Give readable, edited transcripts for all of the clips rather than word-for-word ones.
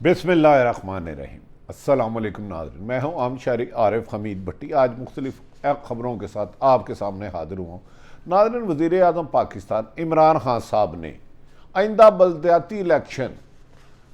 बिस्मिल्लाहिर्रहमानिर्रहीम। अस्सलाम वालेकुम नाज़रीन, मैं हूँ आम शारी आरिफ हमीद भट्टी। आज मुख्तलिफ खबरों के साथ आपके सामने हाजिर हुआ हूँ। नाज़रीन, वज़ीर आज़म पाकिस्तान इमरान खान साहब ने आइंदा बल्दियाती इलेक्शन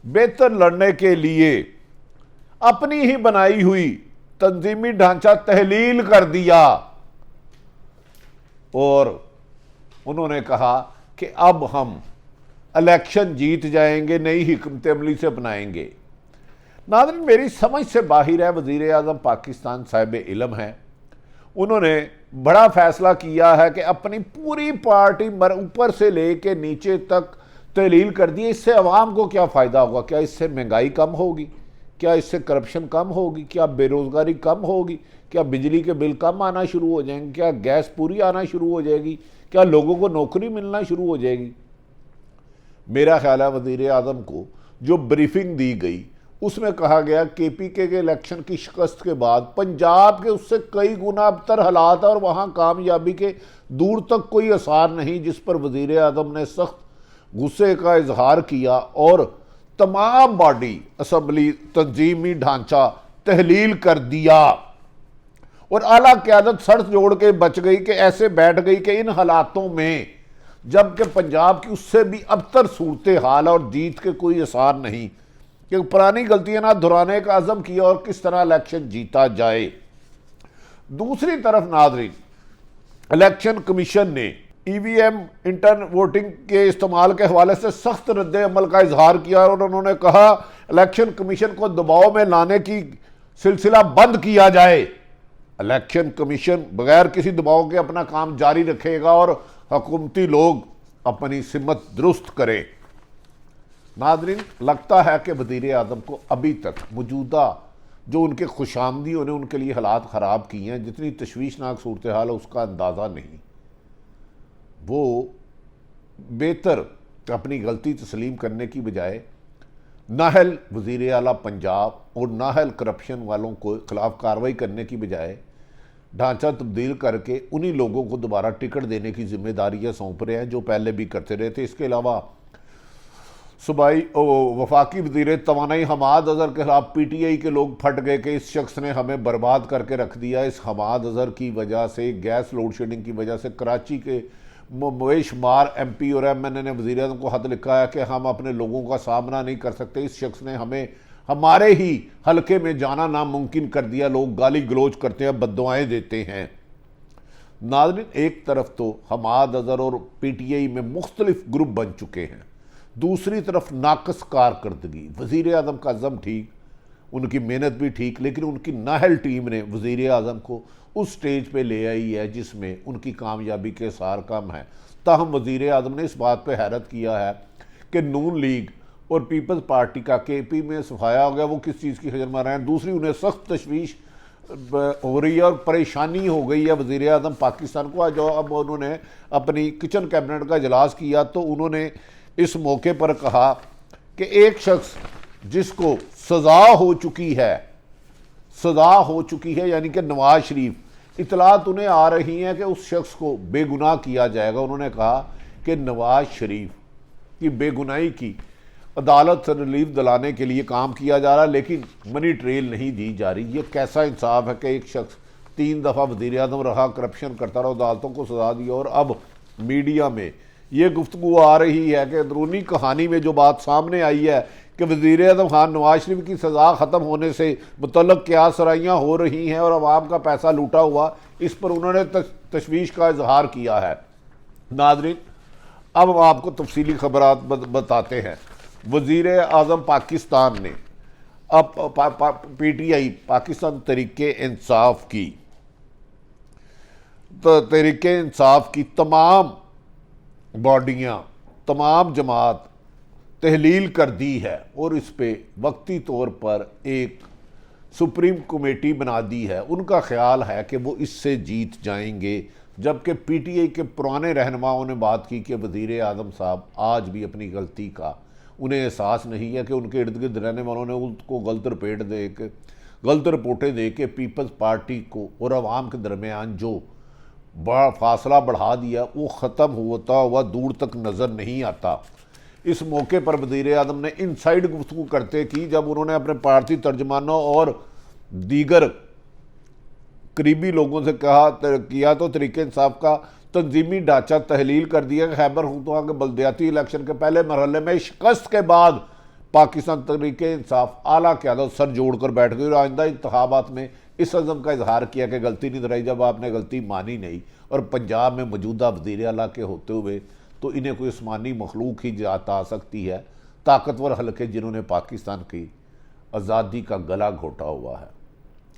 बेहतर लड़ने के लिए अपनी ही बनाई हुई तंजीमी ढांचा तहलील कर दिया और उन्होंने कहा कि अब हम इलेक्शन जीत जाएंगे, नई हिकमत अमली से अपनाएंगे। नाज़रीन, मेरी समझ से बाहर है। वज़ीर आज़म पाकिस्तान साहिब इल्म है। उन्होंने बड़ा फैसला किया है कि अपनी पूरी पार्टी ऊपर से लेके नीचे तक तहलील कर दी। इससे अवाम को क्या फ़ायदा होगा? क्या इससे महंगाई कम होगी? क्या इससे करप्शन कम होगी? क्या बेरोज़गारी कम होगी? क्या बिजली के बिल कम आना शुरू हो जाएंगे? क्या गैस पूरी आना शुरू हो जाएगी? क्या लोगों को नौकरी मिलना शुरू हो जाएगी? मेरा ख्याल है वज़ीर आज़म को जो ब्रीफिंग दी गई उसमें कहा गया KPK के इलेक्शन की शिकस्त के बाद पंजाब के उससे कई गुना अबतर हालात और वहाँ कामयाबी के दूर तक कोई असर नहीं, जिस पर वज़ीर आज़म ने सख्त गुस्से का इजहार किया और तमाम बॉडी असम्बली तंजीमी ढांचा तहलील कर दिया और आला क़यादत सड़ जोड़ के बच गई कि ऐसे बैठ गई कि इन हालातों में जबकि पंजाब की उससे भी अबतर सूरत हाल और जीत के कोई असर नहीं कि पुरानी गलतियां ना दोहराने का अज़म किया और किस तरह इलेक्शन जीता जाए। दूसरी तरफ नाज़रीन, इलेक्शन कमीशन ने EVM इंटरन वोटिंग के इस्तेमाल के हवाले से सख्त रद्द अमल का इजहार किया और उन्होंने कहा इलेक्शन कमीशन को दबाव में लाने की सिलसिला बंद किया जाए। इलेक्शन कमीशन बगैर किसी दबाव के अपना काम जारी रखेगा और हुकूमती लोग अपनी सिमत दुरुस्त करें। नाज़रीन, लगता है कि वज़ीर आज़म को अभी तक मौजूदा जो उनके खुशामदी ने उनके लिए हालात ख़राब किए हैं, जितनी तशवीशनाक सूरत हाल है उसका अंदाज़ा नहीं। वो बेहतर अपनी गलती तस्लीम करने की बजाय नाहल वज़ीर आला पंजाब और नाहल करप्शन वालों को खिलाफ कार्रवाई करने की बजाय ढांचा तब्दील करके उन्हीं लोगों को दोबारा टिकट देने की जिम्मेदारियां सौंप रहे हैं जो पहले भी करते रहे थे। इसके अलावा सूबाई वफाकी वज़ीर तवानाई हमाद अज़हर के खिलाफ PTI के लोग फट गए कि इस शख्स ने हमें बर्बाद करके रख दिया। इस हमाद अज़हर की वजह से, गैस लोड शेडिंग की वजह से कराची के बेशुमार MP और MNA ने वज़ीर आज़म को खत लिखा है कि हम अपने लोगों का सामना नहीं कर सकते। इस शख्स ने हमें हमारे ही हलके में जाना नामुमकिन कर दिया। लोग गाली गलोच करते हैं, बद्दुआएं देते हैं। नाज़रीन, एक तरफ तो हमाद अज़हर और PTI में मुख्तलिफ ग्रुप बन चुके हैं, दूसरी तरफ नाकस कारकर्दगी। वज़ीर आज़म का अज़म ठीक, उनकी मेहनत भी ठीक, लेकिन उनकी नाहल टीम ने वज़ीर आज़म को उस स्टेज पे ले आई है जिसमें उनकी कामयाबी के सार कम है। ताहम वज़ीर आज़म ने इस बात पे हैरत किया है कि नून लीग और पीपल्स पार्टी का KP में सफाया हो गया, वो किस चीज़ की खजर मार रहे हैं। दूसरी, उन्हें सख्त तशवीश हो रही है और परेशानी हो गई है वज़ीर आज़म पाकिस्तान को। आज अब उन्होंने अपनी किचन कैबिनेट का इजलास किया तो उन्होंने इस मौके पर कहा कि एक शख्स जिसको सज़ा हो चुकी है यानी कि नवाज शरीफ, इतलात उन्हें आ रही हैं कि उस शख्स को बेगुनाह किया जाएगा। उन्होंने कहा कि नवाज शरीफ की बेगुनाही की अदालत से रिलीफ दिलाने के लिए काम किया जा रहा है, लेकिन मनी ट्रेल नहीं दी जा रही। ये कैसा इंसाफ है कि एक शख्स 3 दफ़ा वज़ीर आज़म रहा, करप्शन करता रहा, अदालतों को सजा दी और अब मीडिया में ये गुफ्तगू आ रही है कि अंदरूनी कहानी में जो बात सामने आई है कि वज़ीर आज़म खान नवाज शरीफ की सज़ा ख़त्म होने से मुतल्लक क्या सराइयाँ हो रही हैं और अवाम का पैसा लूटा हुआ, इस पर उन्होंने तशवीश का इजहार किया है। नाज़रीन, अब हम आपको तफसीली खबरात बताते हैं। वज़ीर आज़म पाकिस्तान ने अब PTI पाकिस्तान तहरीके इंसाफ की तमाम बॉडियाँ, तमाम जमात तहलील कर दी है और इस पे वक्ती तौर पर एक सुप्रीम कमेटी बना दी है। उनका ख्याल है कि वो इससे जीत जाएंगे, जबकि PTI के पुराने रहनुमाओं ने बात की कि वज़ीर आज़म साहब आज भी अपनी गलती का उन्हें एहसास नहीं है कि उनके इर्द गिर्द रहने वालों ने उसको गलत रिपोर्टें दे के पीपल्स पार्टी को और अवाम के दरमियान जो बड़ा फासला बढ़ा दिया वो ख़त्म होता हुआ दूर तक नज़र नहीं आता। इस मौके पर वज़ीर आज़म ने इनसाइड गुफ्तगू करते की जब उन्होंने अपने पार्टी तर्जमानों और दीगर करीबी लोगों से किया तो तरीके इंसाफ का तंजीमी ढांचा तहलील कर दिया कि खैबर पख्तूनख्वा के बल्दियाती इलेक्शन के पहले मरहले में शिकस्त के बाद पाकिस्तान तहरीके इंसाफ आला क़यादत सर जोड़कर बैठ गई और आइंदा इंतखाबात में इस अज़म का इजहार किया कि गलती नहीं दोहराई जब आपने गलती मानी नहीं। और पंजाब में मौजूदा वज़ीर आला के होते हुए तो इन्हें कोई आसमानी मखलूक ही जात आ सकती है, ताकतवर हल्के जिन्होंने पाकिस्तान की आज़ादी का गला घोटा हुआ है,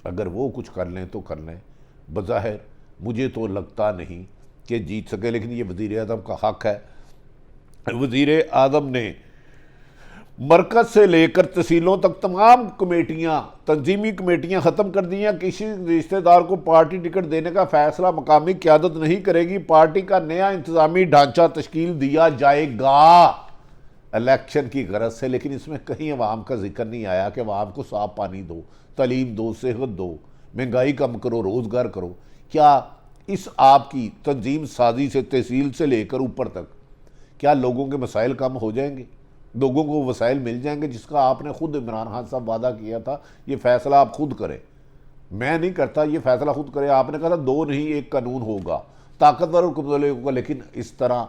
अगर वो कुछ कर लें तो कर लें। बज़ाहिर मुझे तो लगता नहीं कि जीत सके, लेकिन ये वज़ीर आज़म का हक़ है। वज़ीर आज़म ने मरकज़ से लेकर तहसीलों तक तमाम कमेटियाँ, तंजीमी कमेटियाँ ख़त्म कर दी हैं। किसी रिश्तेदार को पार्टी टिकट देने का फ़ैसला मकामी क़यादत नहीं करेगी, पार्टी का नया इंतज़ामी ढांचा तश्कील दिया जाएगा इलेक्शन की गरज से। लेकिन इसमें कहीं अवाम का जिक्र नहीं आया कि अवाम को साफ पानी दो, तलीम दो, सेहत दो, महंगाई कम करो, रोज़गार करो। क्या इस आपकी तंजीम साजी से तहसील से लेकर ऊपर तक क्या लोगों के मसाइल कम हो जाएंगे, लोगों को वसाइल मिल जाएंगे जिसका आपने खुद इमरान खान साहब वादा किया था? ये फैसला आप खुद करें, मैं नहीं करता, ये फैसला खुद करें। आपने कहा था 2 नहीं 1 कानून होगा, ताकतवर और कमजोर होगा, लेकिन इस तरह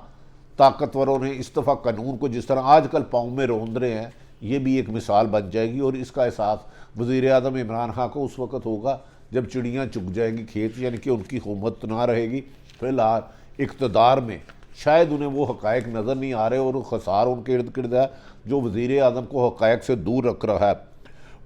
ताकतवरों ने इस दफ़ा कानून को जिस तरह आजकल पाँव में रोंद रहे हैं, ये भी एक मिसाल बन जाएगी। और इसका एहसास वज़ीर आज़म इमरान खान को उस वक्त होगा जब चिड़ियाँ चुग जाएंगी खेत, यानी कि उनकी हुकूमत ना रहेगी। फिलहाल इक़्तिदार में शायद उन्हें वो हक़ाइक़ नज़र नहीं आ रहे और खसार उनके इर्द गिर्द है जो वज़ीर आज़म को हक़ाइक़ से दूर रख रहा है।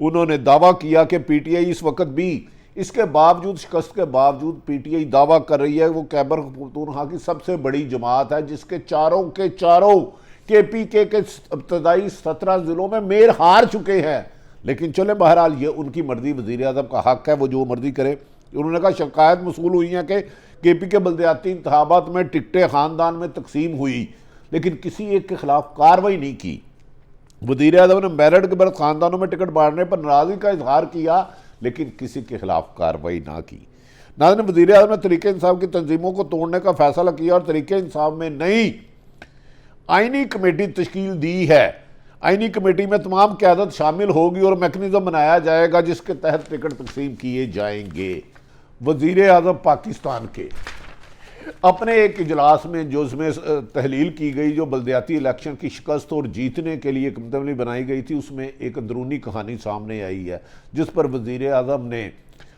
उन्होंने दावा किया कि PTI इस वक्त भी, इसके बावजूद, शिकस्त के बावजूद PTI दावा कर रही है वो खैबर पख्तूनख्वा की सबसे बड़ी जमात है जिसके चारों के चारों KPK के इब्तदाई 17 ज़िलों में मेयर हार चुके हैं। लेकिन चले बहरहाल ये उनकी मर्जी, वज़ीर आज़म का हक़ है वो जो मर्जी करे। उन्होंने कहा शिकायत मसूल हुई है कि KPK बल्दियाती इंतखाबात में टिकटें ख़ानदान में तकसीम हुई, लेकिन किसी एक के खिलाफ कार्रवाई नहीं की। वज़ीर आज़म ने मेरिट के बाद ख़ानदानों में टिकट बांटने पर नाराज़गी का इजहार किया, लेकिन किसी के खिलाफ कार्रवाई ना की। नाज़रीन, वज़ीर आज़म ने तरीके इंसाफ की तंजीमों को तोड़ने का फैसला किया और तरीके इंसाफ में नई आइनी कमेटी तश्कील दी है। आइनी कमेटी में तमाम क़यादत शामिल होगी और मैकेनिज़्म बनाया जाएगा जिसके तहत टिकट तकसीम किए जाएंगे। वज़ीर आज़म पाकिस्तान के अपने एक इजलास में जो उसमें तहलील की गई जो बल्दियाती इलेक्शन की शिकस्त और जीतने के लिए कमेटी बनाई गई थी, उसमें एक अंदरूनी कहानी सामने आई है जिस पर वज़ीर आज़म ने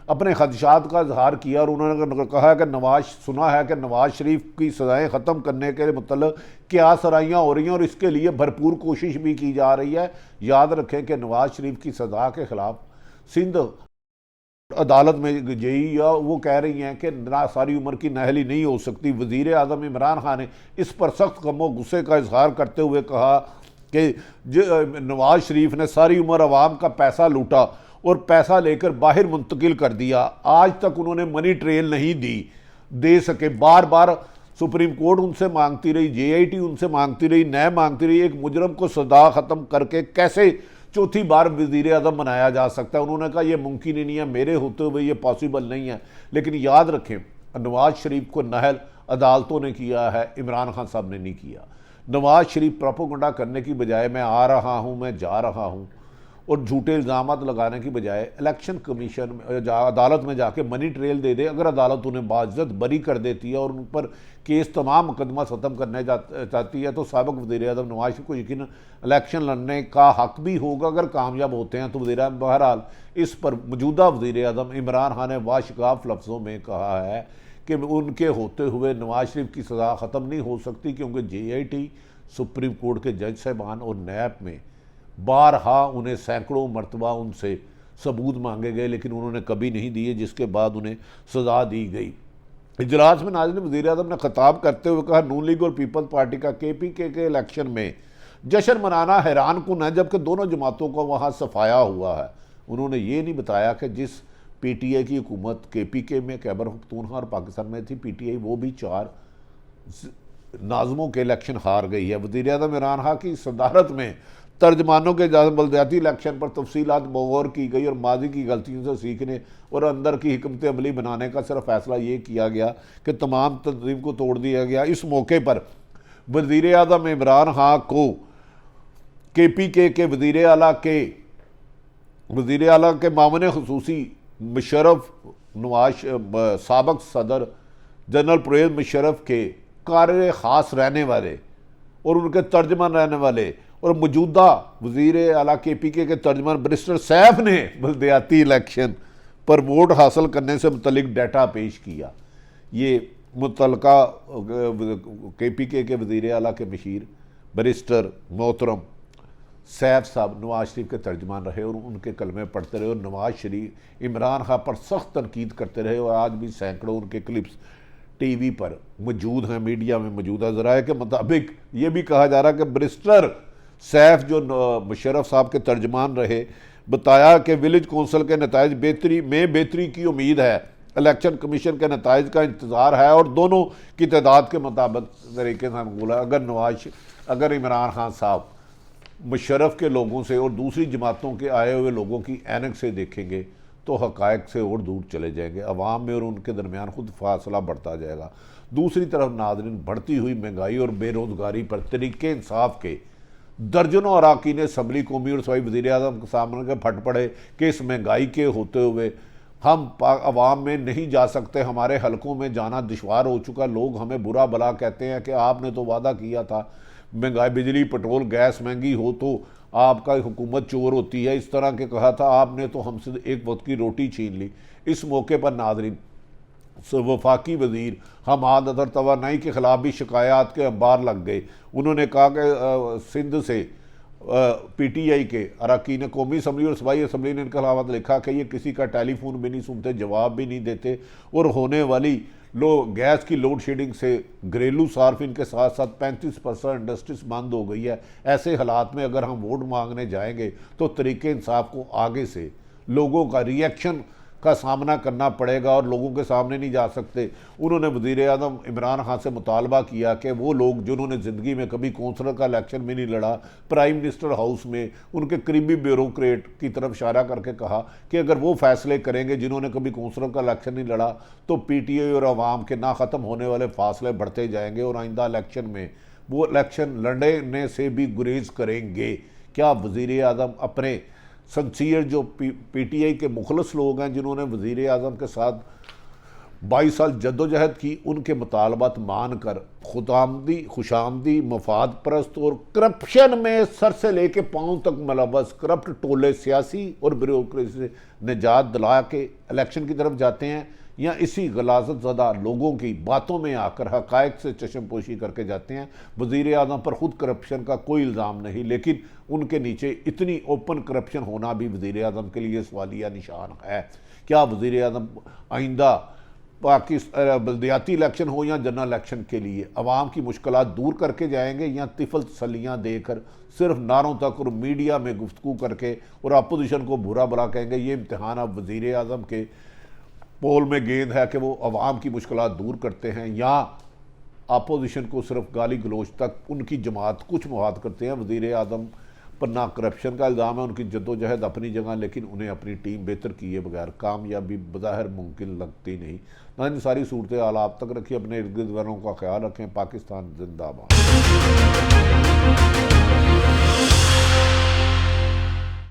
अपने खदशात का इजहार किया और उन्होंने कहा कि सुना है कि नवाज शरीफ की सज़ाएँ ख़त्म करने के मतलब क्या सराहियाँ हो रही हैं और इसके लिए भरपूर कोशिश भी की जा रही है। याद रखें कि नवाज शरीफ की सज़ा के ख़िलाफ़ सिंध अदालत में जई या वो कह रही हैं कि ना सारी उम्र की नाअहली नहीं हो सकती। वज़ीर आज़म इमरान खान ने इस पर सख्त गम गुस्से का इजहार करते हुए कहा कि नवाज शरीफ ने सारी उम्र अवाम का पैसा लूटा और पैसा लेकर बाहर मुंतकिल कर दिया। आज तक उन्होंने मनी ट्रेल नहीं दे सके, बार बार सुप्रीम कोर्ट उनसे मांगती रही, JIT उनसे मांगती रही, नए मांगती रही। एक मुजरम को सजा ख़त्म करके कैसे चौथी बार वज़ीर आज़म बनाया जा सकता है? उन्होंने कहा यह मुमकिन ही नहीं है, मेरे होते हुए ये पॉसिबल नहीं है। लेकिन याद रखें, नवाज शरीफ को नहल अदालतों ने किया है, इमरान खान साहब ने नहीं किया। नवाज शरीफ प्रोपेगेंडा करने की बजाय मैं आ रहा हूँ, मैं जा रहा हूँ और झूठे इल्ज़ाम लगाने की बजाय इलेक्शन कमीशन में अदालत में जाके मनी ट्रेल दे दे। अगर अदालत उन्हें बाइज्जत बरी कर देती है और उन पर केस तमाम मुकदमा ख़त्म करने चाहती है तो साबिक़ वज़ीर आज़म नवाज शरीफ को यकीन इलेक्शन लड़ने का हक़ भी होगा। अगर कामयाब होते हैं तो वज़ीर आज़म, बहरहाल इस पर मौजूदा वज़ीर आज़म इमरान खान ने वाशगाफ लफ्ज़ों में कहा है कि उनके होते हुए नवाज शरीफ की सज़ा ख़त्म नहीं हो सकती, क्योंकि JIT, सुप्रीम कोर्ट के जज साहबान और नैब में बारहा उन्हें सैकड़ों मरतबा उनसे सबूत मांगे गए लेकिन उन्होंने कभी नहीं दिए, जिसके बाद उन्हें सज़ा दी गई। इजलास में नाज़रीन वज़ीर आज़म ने खिताब करते हुए कहा, नून लीग और पीपल्स पार्टी का KPK के इलेक्शन में जश्न मनाना हैरान कुन है जबकि दोनों जमातों को वहाँ सफाया हुआ है। उन्होंने ये नहीं बताया कि जिस PTI की हुकूमत KPK में खैबर पख्तूनख्वा और पाकिस्तान में थी, PTI वो भी 4 नाज़मों के इलेक्शन हार गई है। वज़ीर आज़म इमरान खान की सदारत में तर्जमानों के बल्दियाती इलेक्शन पर तफसीलात गौर की गई और माजी की गलतियों से सीखने और अंदर की हिकमत अमली बनाने का सिर्फ फैसला ये किया गया कि तमाम तंजीम को तोड़ दिया गया। इस मौके पर वज़ीर आज़म इमरान खान को KPK के वज़ीर आला के मामले खुसूसी मुशर्रफ नवाज साबक सदर जनरल परवेज़ मुशर्रफ के कार ख़ास रहने वाले और उनके तर्जमान रहने वाले और मौजूदा वज़ीर आला KPK के तर्जमान बैरिस्टर सैफ ने बल्दियाती इलेक्शन पर वोट हासिल करने से मुतल्लिक डाटा पेश किया। ये मुतलका KPK के वज़ीर आला के मशीर बैरिस्टर मोहतरम सैफ साहब नवाज शरीफ के तर्जमान रहे और उनके कलमे पढ़ते रहे और नवाज शरीफ इमरान खान पर सख्त तनकीद करते रहे और आज भी सैकड़ों उनके क्लिप्स TV पर मौजूद हैं, मीडिया में मौजूद है। ज़राए के मुताबिक ये भी कहा जा रहा है कि बैरिस्टर सैफ जो मुशर्रफ साहब के तर्जमान रहे बताया कि विलेज कौंसिल के नताइज बेहतरी की उम्मीद है, इलेक्शन कमीशन के नताइज का इंतज़ार है और दोनों की तादाद के मुताबिक तरीके से अनुकूल है। अगर इमरान खान साहब मुशर्रफ के लोगों से और दूसरी जमातों के आए हुए लोगों की ऐनक से देखेंगे तो हक़ाइक़ से और दूर चले जाएंगे, अवाम में और उनके दरमियान खुद फासला बढ़ता जाएगा। दूसरी तरफ नाज़रीन, बढ़ती हुई महंगाई और बेरोज़गारी पर तरीके इंसाफ के दर्जनों अरकान असम्बली कौमी और सूबाई वज़ीर आज़म के सामने के फट पड़े कि इस महंगाई के होते हुए हम अवाम में नहीं जा सकते, हमारे हलकों में जाना दुश्वार हो चुका, लोग हमें बुरा भला कहते हैं कि आपने तो वादा किया था महंगाई बिजली पेट्रोल गैस महंगी हो तो आपका हुकूमत चोर होती है, इस तरह के कहा था आपने तो हमसे एक वक्त की रोटी छीन ली। इस मौके पर नाज़रीन वफाकी वज़ीर हमाद अतर तवानाई के ख़िलाफ़ भी शिकायत के अंबार लग गए। उन्होंने कहा कि सिंध से PTI के अरकान कौमी असम्बली और सूबाई असम्बली ने इनके खिलाफ लिखा कि ये किसी का टेलीफोन भी नहीं सुनते, जवाब भी नहीं देते और होने वाली गैस की लोड शेडिंग से घरेलू सार्फिन के साथ साथ 35% इंडस्ट्रीज बंद हो गई है। ऐसे हालात में अगर हम वोट मांगने जाएंगे तो तरीके इंसाफ को आगे से लोगों का रिएक्शन का सामना करना पड़ेगा और लोगों के सामने नहीं जा सकते। उन्होंने वज़ीर आज़म इमरान खान से मुतालबा किया कि वो लोग जिन्होंने ज़िंदगी में कभी कौंसलर का इलेक्शन भी नहीं लड़ा, प्राइम मिनिस्टर हाउस में उनके करीबी ब्यूरोक्रेट की तरफ इशारा करके कहा कि अगर वो फैसले करेंगे जिन्होंने कभी कौंसलर का इलेक्शन नहीं लड़ा तो PTI और अवाम के ना ख़त्म होने वाले फासले बढ़ते जाएंगे और आइंदा इलेक्शन में वो इलेक्शन लड़ने से भी गुरेज करेंगे। क्या वज़ीर आज़म अपने सिंसियर जो PTI के मुखलस लोग हैं जिन्होंने वज़ीर आज़म के साथ 22 साल जद्दोजहद की, उनके मुतालबात मान कर खुशामदी मफाद परस्त और करप्शन में सर से लेके पाँव तक मुलव्वस करप्ट टोले सियासी और ब्यूरोक्रेसी से निजात दिला के इलेक्शन की तरफ जाते हैं या इसी गलाजत ज़दा लोगों की बातों में आकर हक़ाइक़ से चश्मपोशी करके जाते हैं। वज़ीर आज़म पर ख़ुद करप्शन का कोई इल्ज़ाम नहीं, लेकिन उनके नीचे इतनी ओपन करप्शन होना भी वज़ीर आज़म के लिए सवालिया निशान है। क्या वज़ीर आज़म आइंदा पाकिस्तान बल्दियाती इलेक्शन हो या जनरल इलेक्शन के लिए अवाम की मुश्किलात दूर करके जाएंगे या तिफल तसल्लियाँ देकर सिर्फ नारों तक और मीडिया में गुफ्तगू करके और अपोजिशन को बुरा भला कहेंगे? ये इम्तहान अब वज़ीर आज़म के पोल में गेंद है कि वो अवाम की मुश्किलात दूर करते हैं या अपोजिशन को सिर्फ गाली गलोच तक उनकी जमात कुछ मुहाद करते हैं। वज़ीर आज़म पर ना करप्शन का इल्ज़ाम है, उनकी जद्दोजहद अपनी जगह, लेकिन उन्हें अपनी टीम बेहतर किए बगैर कामयाबी बज़ाहिर मुमकिन लगती नहीं। ना इन सारी सूरत हाल आप तक रखिए, अपने इर्द गिर्द वालों का ख्याल रखें। पाकिस्तान जिंदाबाद।